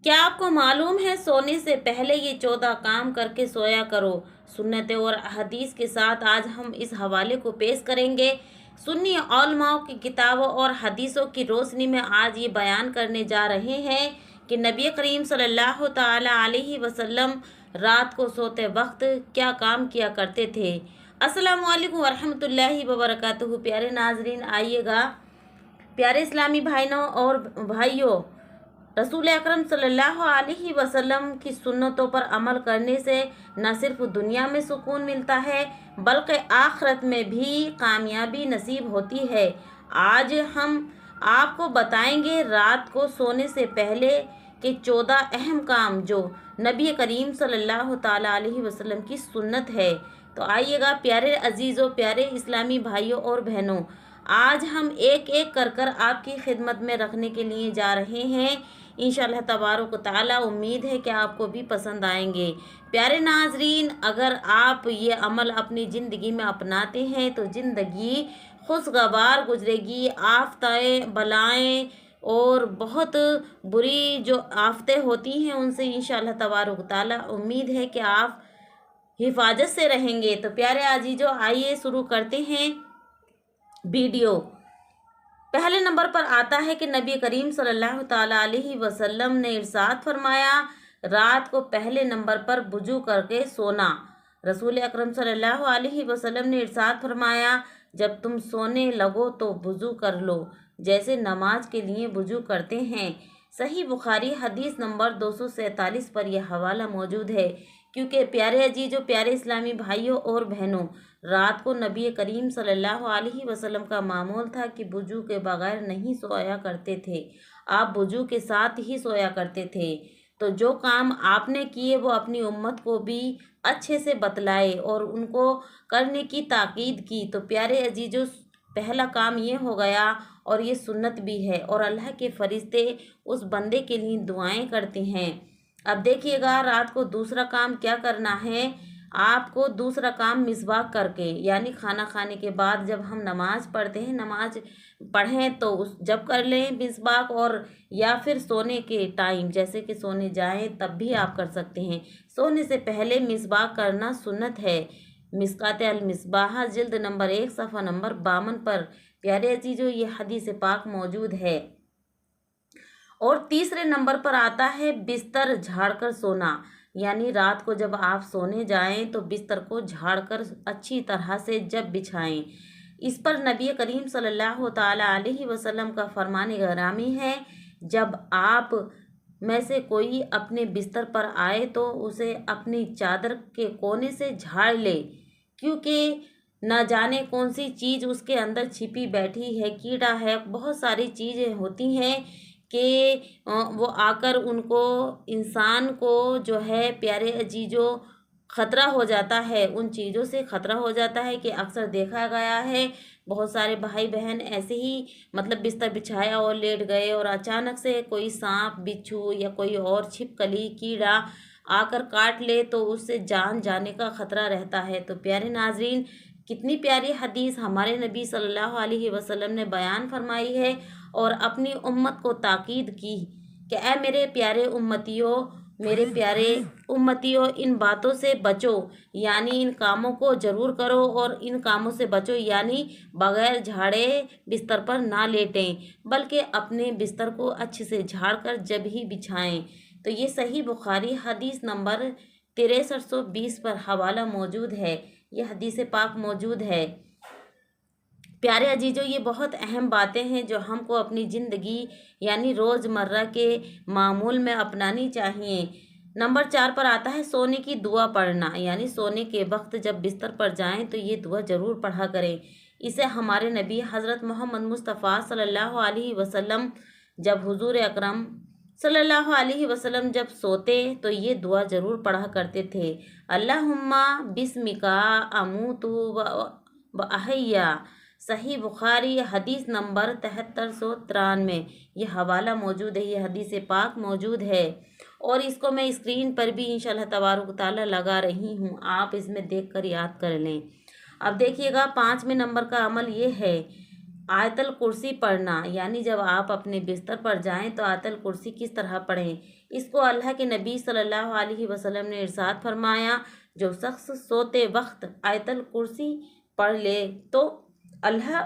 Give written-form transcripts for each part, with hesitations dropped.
کیا آپ کو معلوم ہے سونے سے پہلے یہ 14 کام کر کے سویا کرو؟ سنت اور حدیث کے ساتھ آج ہم اس حوالے کو پیش کریں گے۔ سنی علماء کی کتابوں اور حدیثوں کی روشنی میں آج یہ بیان کرنے جا رہے ہیں کہ نبی کریم صلی اللہ تعالی علیہ وسلم رات کو سوتے وقت کیا کام کیا کرتے تھے۔ السلام علیکم ورحمۃ اللہ وبرکاتہ۔ پیارے ناظرین، آئیے گا پیارے اسلامی بھائیوں، رسول اکرم صلی اللہ علیہ وسلم کی سنتوں پر عمل کرنے سے نہ صرف دنیا میں سکون ملتا ہے بلکہ آخرت میں بھی کامیابی نصیب ہوتی ہے۔ آج ہم آپ کو بتائیں گے رات کو سونے سے پہلے کے 14 اہم کام جو نبی کریم صلی اللہ تعالیٰ علیہ وسلم کی سنت ہے۔ تو آئیے گا پیارے عزیزوں، پیارے اسلامی بھائیوں اور بہنوں، آج ہم ایک ایک کر آپ کی خدمت میں رکھنے کے لیے جا رہے ہیں۔ انشاءاللہ تبارک و تعالیٰ امید ہے کہ آپ کو بھی پسند آئیں گے۔ پیارے ناظرین، اگر آپ یہ عمل اپنی زندگی میں اپناتے ہیں تو زندگی خوشگوار گزرے گی۔ آفتیں، بلائیں اور بہت بری جو آفتیں ہوتی ہیں ان سے انشاءاللہ تبارک و تعالیٰ امید ہے کہ آپ حفاظت سے رہیں گے۔ تو پیارے عزیزوں، آئیے شروع کرتے ہیں ویڈیو۔ پہلے نمبر پر آتا ہے کہ نبی کریم صلی اللہ تعالیٰ علیہ وسلم نے ارشاد فرمایا، رات کو پہلے نمبر پر وضو کر کے سونا۔ رسول اکرم صلی اللہ علیہ وسلم نے ارشاد فرمایا، جب تم سونے لگو تو وضو کر لو جیسے نماز کے لیے وضو کرتے ہیں۔ صحیح بخاری حدیث نمبر 247 پر یہ حوالہ موجود ہے۔ کیونکہ پیارے عزیزوں، پیارے اسلامی بھائیوں اور بہنوں، رات کو نبی کریم صلی اللہ علیہ وسلم کا معمول تھا کہ وضو کے بغیر نہیں سویا کرتے تھے، آپ وضو کے ساتھ ہی سویا کرتے تھے۔ تو جو کام آپ نے کیے وہ اپنی امت کو بھی اچھے سے بتلائے اور ان کو کرنے کی تاکید کی۔ تو پیارے عزیزوں، پہلا کام یہ ہو گیا اور یہ سنت بھی ہے اور اللہ کے فرشتے اس بندے کے لیے دعائیں کرتے ہیں۔ اب دیکھیے گا رات کو دوسرا کام کیا کرنا ہے۔ آپ کو دوسرا کام مسواک کر کے، یعنی کھانا کھانے کے بعد جب ہم نماز پڑھتے ہیں، نماز پڑھیں تو جب کر لیں مسواک، اور یا پھر سونے کے ٹائم جیسے کہ سونے جائیں تب بھی آپ کر سکتے ہیں۔ سونے سے پہلے مسواک کرنا سنت ہے۔ مشکوٰۃ المصباح جلد نمبر 1 صفحہ نمبر 52 پر پیارے عزیزوں یہ حدیث پاک موجود ہے۔ اور تیسرے نمبر پر آتا ہے بستر جھاڑ کر سونا، یعنی رات کو جب آپ سونے جائیں تو بستر کو جھاڑ کر اچھی طرح سے جب بچھائیں۔ اس پر نبی کریم صلی اللہ تعالیٰ علیہ وسلم کا فرمان گرامی ہے، جب آپ میں سے کوئی اپنے بستر پر آئے تو اسے اپنی چادر کے کونے سے جھاڑ لے، کیونکہ نہ جانے کون سی چیز اس کے اندر چھپی بیٹھی ہے، کیڑا ہے، بہت ساری چیزیں ہوتی ہیں کہ وہ آ کر ان کو انسان کو جو ہے پیارے عزیزوں خطرہ ہو جاتا ہے، ان چیزوں سے خطرہ ہو جاتا ہے کہ اکثر دیکھا گیا ہے بہت سارے بھائی بہن ایسے ہی بستر بچھایا اور لیٹ گئے اور اچانک سے کوئی سانپ، بچھو یا کوئی اور چھپکلی، کیڑا آ کر کاٹ لے تو اس سے جان جانے کا خطرہ رہتا ہے۔ تو پیارے ناظرین، کتنی پیاری حدیث ہمارے نبی صلی اللہ علیہ وسلم نے بیان فرمائی ہے اور اپنی امت کو تاکید کی کہ اے میرے پیارے امتیوں، ان باتوں سے بچو، یعنی ان کاموں کو ضرور کرو، اور ان کاموں سے بچو یعنی بغیر جھاڑے بستر پر نہ لیٹیں بلکہ اپنے بستر کو اچھے سے جھاڑ کر جب ہی بچھائیں۔ تو یہ صحیح بخاری حدیث نمبر 6320 پر حوالہ موجود ہے، یہ حدیث پاک موجود ہے۔ پیارے عزیزوں، یہ بہت اہم باتیں ہیں جو ہم کو اپنی زندگی یعنی روزمرہ کے معمول میں اپنانی چاہیے۔ نمبر 4 پر آتا ہے سونے کی دعا پڑھنا، یعنی سونے کے وقت جب بستر پر جائیں تو یہ دعا ضرور پڑھا کریں۔ اسے ہمارے نبی حضرت محمد مصطفیٰ صلی اللہ علیہ وسلم جب حضور اکرم صلی اللہ علیہ وسلم جب سوتے تو یہ دعا ضرور پڑھا کرتے تھے، اللہم بسمک اموت و احیا۔ صحیح بخاری حدیث نمبر 7393 یہ حوالہ موجود ہے، یہ حدیث پاک موجود ہے، اور اس کو میں اسکرین پر بھی انشاءاللہ تبارک تعالیٰ لگا رہی ہوں، آپ اس میں دیکھ کر یاد کر لیں۔ اب دیکھیے گا 5ویں نمبر کا عمل یہ ہے آیت الکرسی پڑھنا، یعنی جب آپ اپنے بستر پر جائیں تو آیت الکرسی کس طرح پڑھیں۔ اس کو اللہ کے نبی صلی اللہ علیہ وسلم نے ارشاد فرمایا، جو شخص سوتے وقت آیت الکرسی پڑھ لے تو اللہ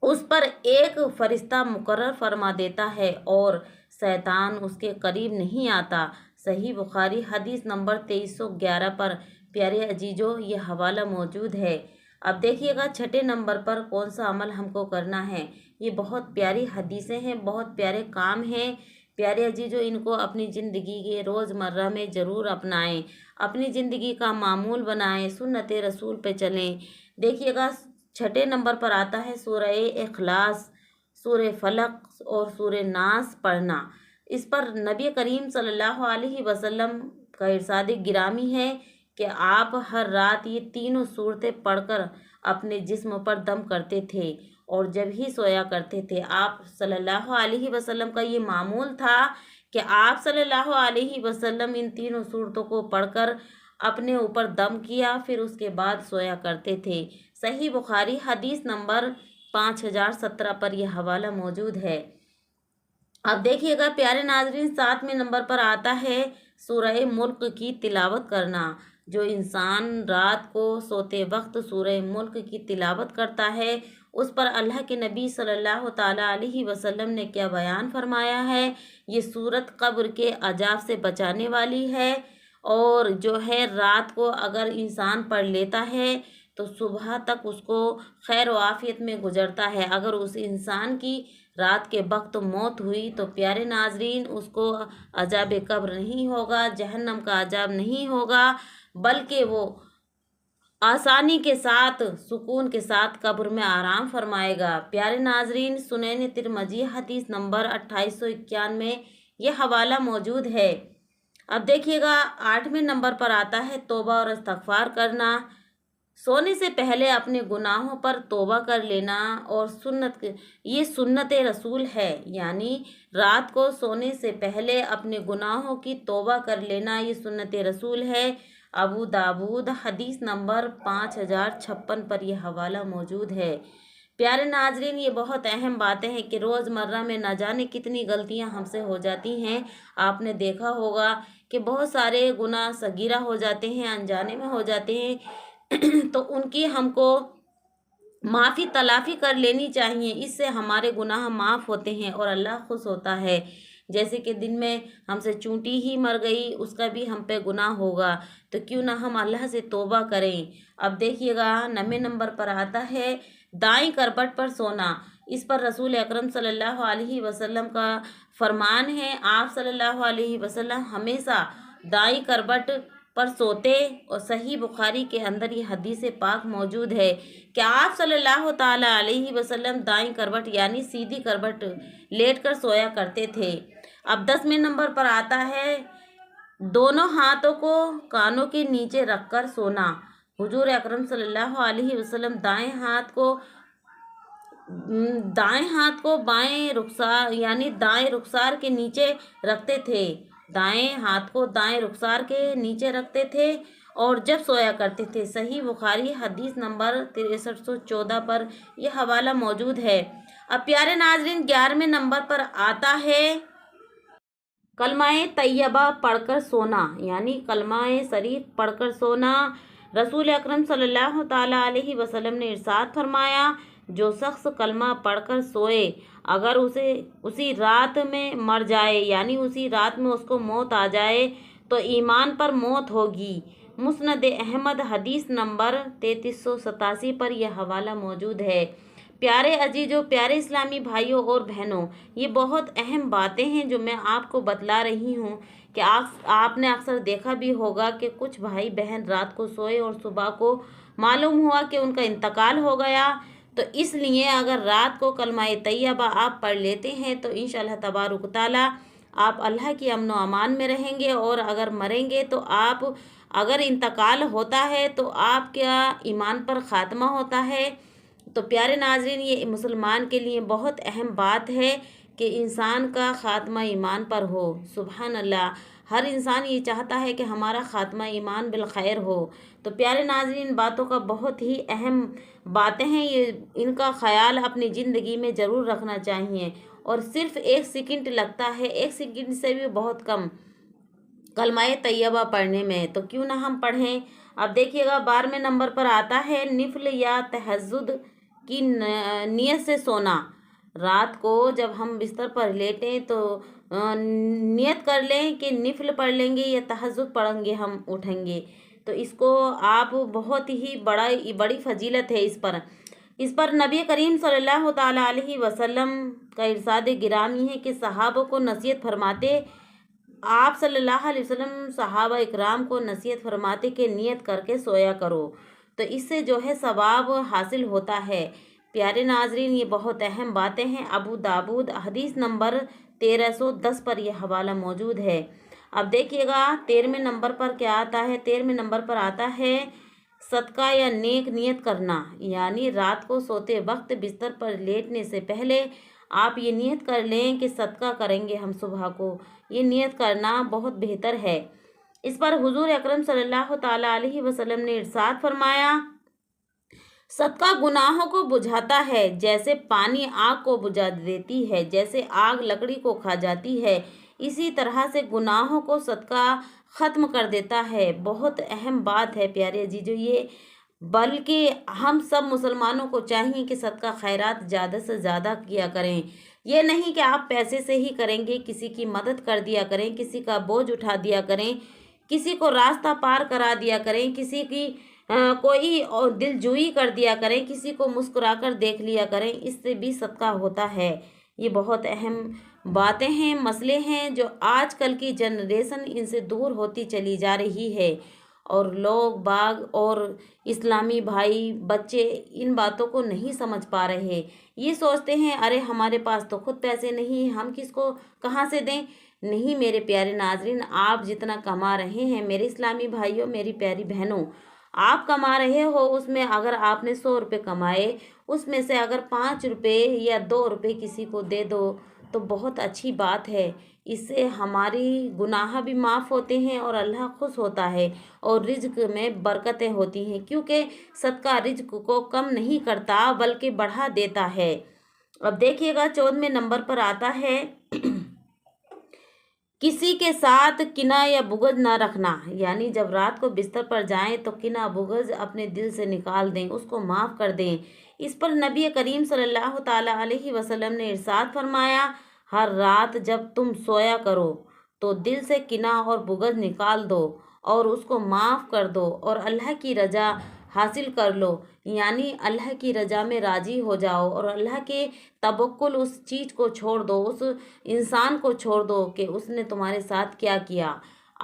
اس پر ایک فرشتہ مقرر فرما دیتا ہے اور شیطان اس کے قریب نہیں آتا۔ صحیح بخاری حدیث نمبر 2311 پر پیارے عزیزو یہ حوالہ موجود ہے۔ اب دیکھیے گا چھٹے نمبر پر کون سا عمل ہم کو کرنا ہے۔ یہ بہت پیاری حدیثیں ہیں، بہت پیارے کام ہیں پیارے عزیزو، ان کو اپنی زندگی کے روزمرہ میں ضرور اپنائیں، اپنی زندگی کا معمول بنائیں، سنت رسول پہ چلیں۔ دیکھیے گا چھٹے نمبر پر آتا ہے سورہ اخلاص، سورہ فلق اور سورہ ناس پڑھنا۔ اس پر نبی کریم صلی اللہ علیہ وسلم کا ارشاد گرامی ہے کہ آپ ہر رات یہ تینوں صورتیں پڑھ کر اپنے جسم پر دم کرتے تھے اور جب ہی سویا کرتے تھے۔ آپ صلی اللہ علیہ وسلم کا یہ معمول تھا کہ آپ صلی اللہ علیہ وسلم ان تینوں صورتوں کو پڑھ کر اپنے اوپر دم کیا، پھر اس کے بعد سویا کرتے تھے۔ صحیح بخاری حدیث نمبر 5017 پر یہ حوالہ موجود ہے۔ اب دیکھیے گا پیارے ناظرین 7ویں نمبر پر آتا ہے سورہ ملک کی تلاوت کرنا۔ جو انسان رات کو سوتے وقت سورہ ملک کی تلاوت کرتا ہے اس پر اللہ کے نبی صلی اللہ تعالیٰ علیہ وسلم نے کیا بیان فرمایا ہے، یہ سورت قبر کے عذاب سے بچانے والی ہے، اور جو ہے رات کو اگر انسان پڑھ لیتا ہے تو صبح تک اس کو خیر و عافیت میں گزرتا ہے۔ اگر اس انسان کی رات کے وقت موت ہوئی تو پیارے ناظرین اس کو عذاب قبر نہیں ہوگا، جہنم کا عذاب نہیں ہوگا، بلکہ وہ آسانی کے ساتھ سکون کے ساتھ قبر میں آرام فرمائے گا۔ پیارے ناظرین سنن ترمذی حدیث نمبر 2891 میں یہ حوالہ موجود ہے۔ اب دیکھیے گا 8ویں نمبر پر آتا ہے توبہ اور استغفار کرنا۔ سونے سے پہلے اپنے گناہوں پر توبہ کر لینا اور یہ سنت رسول ہے، یعنی رات کو سونے سے پہلے اپنے گناہوں کی توبہ کر لینا یہ سنت رسول ہے۔ ابو داود حدیث نمبر 5056 پر یہ حوالہ موجود ہے۔ پیارے ناظرین یہ بہت اہم باتیں ہیں کہ روزمرہ میں نہ جانے کتنی غلطیاں ہم سے ہو جاتی ہیں۔ آپ نے دیکھا ہوگا کہ بہت سارے گناہ صغیرہ ہو جاتے ہیں، انجانے میں ہو جاتے ہیں، تو ان کی ہم کو معافی تلافی کر لینی چاہیے، اس سے ہمارے گناہ معاف ہوتے ہیں اور اللہ خوش ہوتا ہے۔ جیسے کہ دن میں ہم سے چونٹی ہی مر گئی، اس کا بھی ہم پہ گناہ ہوگا، تو کیوں نہ ہم اللہ سے توبہ کریں۔ اب دیکھیے گا 9ویں نمبر پر آتا ہے دائیں کربٹ پر سونا۔ اس پر رسول اکرم صلی اللہ علیہ وسلم کا فرمان ہے، آپ صلی اللہ علیہ وسلم ہمیشہ دائیں کربٹ پر سوتے، اور صحیح بخاری کے اندر یہ حدیث پاک موجود ہے کہ آپ صلی اللہ تعالیٰ علیہ وسلم دائیں کربٹ یعنی سیدھی کربٹ لیٹ کر سویا کرتے تھے۔ اب 10ویں نمبر پر آتا ہے دونوں ہاتھوں کو کانوں کے نیچے رکھ کر سونا۔ حضور اکرم صلی اللہ علیہ وسلم دائیں ہاتھ کو بائیں رخسار یعنی دائیں رخسار کے نیچے رکھتے تھے، دائیں ہاتھ کو دائیں رخسار کے نیچے رکھتے تھے اور جب سویا کرتے تھے۔ صحیح بخاری حدیث نمبر 6314 پر یہ حوالہ موجود ہے۔ اب پیارے ناظرین 11ویں نمبر پر آتا ہے کلمہ طیبہ پڑھ کر سونا، یعنی کلمہ شریف پڑھ کر سونا۔ رسول اکرم صلی اللہ تعالیٰ علیہ وسلم نے ارشاد فرمایا، جو شخص کلمہ پڑھ کر سوئے اگر اسے اسی رات میں مر جائے، یعنی اسی رات میں اس کو موت آ جائے تو ایمان پر موت ہوگی۔ مسند احمد حدیث نمبر 3387 پر یہ حوالہ موجود ہے۔ پیارے عزیزو، پیارے اسلامی بھائیوں اور بہنوں، یہ بہت اہم باتیں ہیں جو میں آپ کو بتلا رہی ہوں کہ آپ نے اکثر دیکھا بھی ہوگا کہ کچھ بھائی بہن رات کو سوئے اور صبح کو معلوم ہوا کہ ان کا انتقال ہو گیا، تو اس لیے اگر رات کو کلمہ طیبہ آپ پڑھ لیتے ہیں تو انشاءاللہ تبارک و تعالیٰ آپ اللہ کی امن و امان میں رہیں گے، اور اگر مریں گے تو اگر انتقال ہوتا ہے تو آپ کا ایمان پر خاتمہ ہوتا ہے۔ تو پیارے ناظرین یہ مسلمان کے لیے بہت اہم بات ہے کہ انسان کا خاتمہ ایمان پر ہو۔ سبحان اللہ، ہر انسان یہ چاہتا ہے کہ ہمارا خاتمہ ایمان بالخیر ہو۔ تو پیارے ناظرین باتوں کا بہت ہی اہم باتیں ہیں، ان کا خیال اپنی زندگی میں ضرور رکھنا چاہیے، اور صرف 1 سیکنڈ لگتا ہے، 1 سیکنڈ سے بھی بہت کم کلمہ طیبہ پڑھنے میں، تو کیوں نہ ہم پڑھیں۔ اب دیکھیے گا 12ویں نمبر پر آتا ہے نفل یا تہجد کی نیت سے سونا۔ رات کو جب ہم بستر پر لیٹیں تو نیت کر لیں کہ نفل پڑھ لیں گے یا تہجد پڑھیں گے، ہم اٹھیں گے، تو اس کو آپ بہت ہی بڑی فضیلت ہے اس پر نبی کریم صلی اللہ تعالیٰ علیہ وسلم کا ارشاد گرامی ہے کہ صحابہ کو نصیحت فرماتے، آپ صلی اللہ علیہ وسلم صحابہ اکرام کو نصیحت فرماتے کہ نیت کر کے سویا کرو، تو اس سے جو ہے ثواب حاصل ہوتا ہے۔ پیارے ناظرین، یہ بہت اہم باتیں ہیں۔ ابو داود حدیث نمبر 1310 پر یہ حوالہ موجود ہے۔ اب دیکھیے گا 13ویں نمبر پر کیا آتا ہے۔ 13ویں نمبر پر آتا ہے صدقہ یا نیک نیت کرنا، یعنی رات کو سوتے وقت بستر پر لیٹنے سے پہلے آپ یہ نیت کر لیں کہ صدقہ کریں گے ہم صبح کو، یہ نیت کرنا بہت بہتر ہے۔ اس پر حضور اکرم صلی اللہ تعالیٰ علیہ وسلم نے ارشاد فرمایا، صدقہ گناہوں کو بجھاتا ہے جیسے پانی آگ کو بجھا دیتی ہے، جیسے آگ لکڑی کو کھا جاتی ہے، اسی طرح سے گناہوں کو صدقہ ختم کر دیتا ہے۔ بہت اہم بات ہے پیارے عزیزو یہ، بلکہ ہم سب مسلمانوں کو چاہیے کہ صدقہ خیرات زیادہ سے زیادہ کیا کریں۔ یہ نہیں کہ آپ پیسے سے ہی کریں گے، کسی کی مدد کر دیا کریں، کسی کا بوجھ اٹھا دیا کریں، کسی کو راستہ پار کرا دیا کریں، کسی کی کوئی دل جوئی کر دیا کریں، کسی کو مسکرا کر دیکھ لیا کریں، اس سے بھی صدقہ ہوتا ہے۔ یہ بہت اہم باتیں ہیں، مسئلے ہیں جو آج کل کی جنریشن ان سے دور ہوتی چلی جا رہی ہے، اور لوگ باغ اور اسلامی بھائی بچے ان باتوں کو نہیں سمجھ پا رہے۔ یہ سوچتے ہیں ارے ہمارے پاس تو خود پیسے نہیں، ہم کس کو کہاں سے دیں۔ نہیں میرے پیارے ناظرین، آپ جتنا کما رہے ہیں میرے اسلامی بھائیوں، میری پیاری بہنوں، آپ کما رہے ہو، اس میں اگر آپ نے 100 روپے کمائے، اس میں سے اگر 5 روپے یا 2 روپے کسی کو دے دو تو بہت اچھی بات ہے۔ اس سے ہماری گناہ بھی معاف ہوتے ہیں اور اللہ خوش ہوتا ہے، اور رزق میں برکتیں ہوتی ہیں، کیونکہ صدقہ رزق کو کم نہیں کرتا بلکہ بڑھا دیتا ہے۔ اب دیکھیے گا 14ویں نمبر پر آتا ہے کسی کے ساتھ کینہ یا بغض نہ رکھنا، یعنی جب رات کو بستر پر جائیں تو کینہ بغض اپنے دل سے نکال دیں، اس کو معاف کر دیں۔ اس پر نبی کریم صلی اللہ تعالیٰ علیہ وسلم نے ارشاد فرمایا، ہر رات جب تم سویا کرو تو دل سے کینہ اور بغض نکال دو اور اس کو معاف کر دو اور اللہ کی رضا حاصل کر لو، یعنی اللہ کی رضا میں راضی ہو جاؤ اور اللہ کے توکل، اس چیز کو چھوڑ دو، اس انسان کو چھوڑ دو کہ اس نے تمہارے ساتھ کیا کیا۔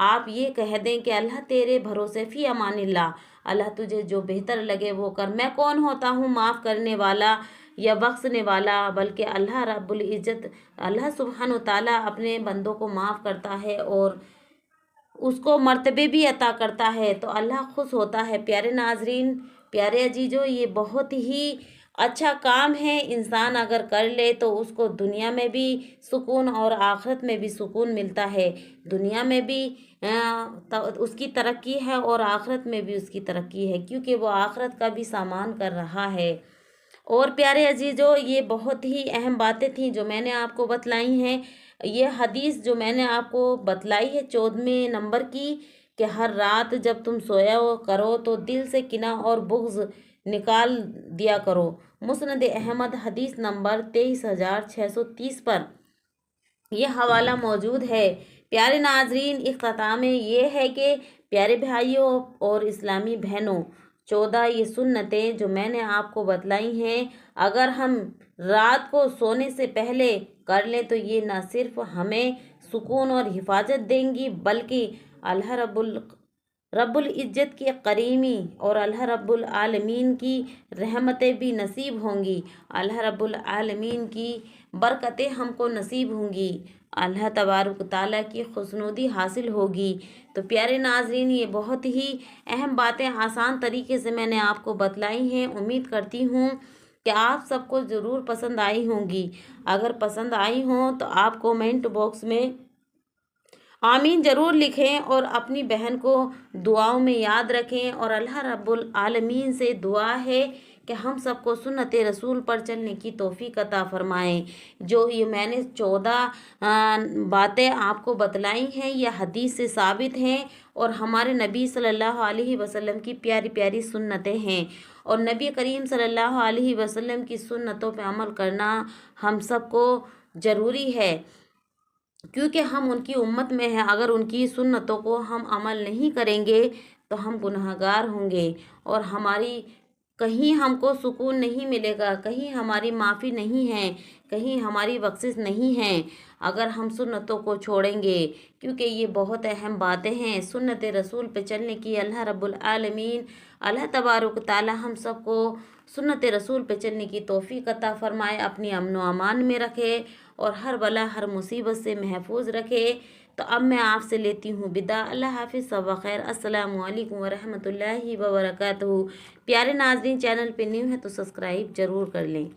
آپ یہ کہہ دیں کہ اللہ تیرے بھروسے، فی امان اللہ، اللہ تجھے جو بہتر لگے وہ کر، میں کون ہوتا ہوں معاف کرنے والا یا بخشنے والا، بلکہ اللہ رب العزت، اللہ سبحانہ وتعالیٰ اپنے بندوں کو معاف کرتا ہے اور اس کو مرتبے بھی عطا کرتا ہے، تو اللہ خوش ہوتا ہے۔ پیارے ناظرین، پیارے عزیزو، یہ بہت ہی اچھا کام ہے، انسان اگر کر لے تو اس کو دنیا میں بھی سکون اور آخرت میں بھی سکون ملتا ہے۔ دنیا میں بھی اس کی ترقی ہے اور آخرت میں بھی اس کی ترقی ہے، کیونکہ وہ آخرت کا بھی سامان کر رہا ہے۔ اور پیارے عزیزو، یہ بہت ہی اہم باتیں تھیں جو میں نے آپ کو بتلائی ہیں۔ یہ حدیث جو میں نے آپ کو بتلائی ہے 14ویں نمبر کی، کہ ہر رات جب تم سویا کرو تو دل سے کینہ اور بغض نکال دیا کرو۔ مسند احمد حدیث نمبر 23630 پر یہ حوالہ موجود ہے۔ پیارے ناظرین، اختتام میں یہ ہے کہ پیارے بھائیوں اور اسلامی بہنوں، 14 یہ سنتیں جو میں نے آپ کو بتلائی ہیں، اگر ہم رات کو سونے سے پہلے کر لیں تو یہ نہ صرف ہمیں سکون اور حفاظت دیں گی، بلکہ اللہ رب العزت کی کریمی اور اللہ رب العالمین کی رحمتیں بھی نصیب ہوں گی، اللہ رب العالمین کی برکتیں ہم کو نصیب ہوں گی، اللہ تبارک تعالیٰ کی خوشنودی حاصل ہوگی۔ تو پیارے ناظرین، یہ بہت ہی اہم باتیں آسان طریقے سے میں نے آپ کو بتلائی ہیں، امید کرتی ہوں کہ آپ سب کو ضرور پسند آئی ہوں گی۔ اگر پسند آئی ہوں تو آپ کومنٹ باکس میں آمین ضرور لکھیں اور اپنی بہن کو دعاؤں میں یاد رکھیں، اور اللہ رب العالمین سے دعا ہے کہ ہم سب کو سنت رسول پر چلنے کی توفیق عطا فرمائے۔ جو یہ میں نے 14 باتیں آپ کو بتلائی ہیں، یہ حدیث سے ثابت ہیں اور ہمارے نبی صلی اللہ علیہ وسلم کی پیاری پیاری سنتیں ہیں، اور نبی کریم صلی اللہ علیہ وسلم کی سنتوں پہ عمل کرنا ہم سب کو ضروری ہے، کیونکہ ہم ان کی امت میں ہیں۔ اگر ان کی سنتوں کو ہم عمل نہیں کریں گے تو ہم گنہگار ہوں گے، اور ہماری کہیں ہم کو سکون نہیں ملے گا، کہیں ہماری معافی نہیں ہے، کہیں ہماری بخشش نہیں ہے اگر ہم سنتوں کو چھوڑیں گے، کیونکہ یہ بہت اہم باتیں ہیں سنت رسول پہ چلنے کی۔ اللہ رب العالمین، اللہ تبارک تعالی ہم سب کو سنت رسول پہ چلنے کی توفیق عطا فرمائے، اپنی امن و امان میں رکھے اور ہر بلا ہر مصیبت سے محفوظ رکھے۔ تو اب میں آپ سے لیتی ہوں بداع۔ اللہ حافظ، صبح خیر، السلام علیکم ورحمۃ اللہ وبرکاتہ۔ پیارے ناظرین، چینل پہ نیو ہے تو سبسکرائب ضرور کر لیں۔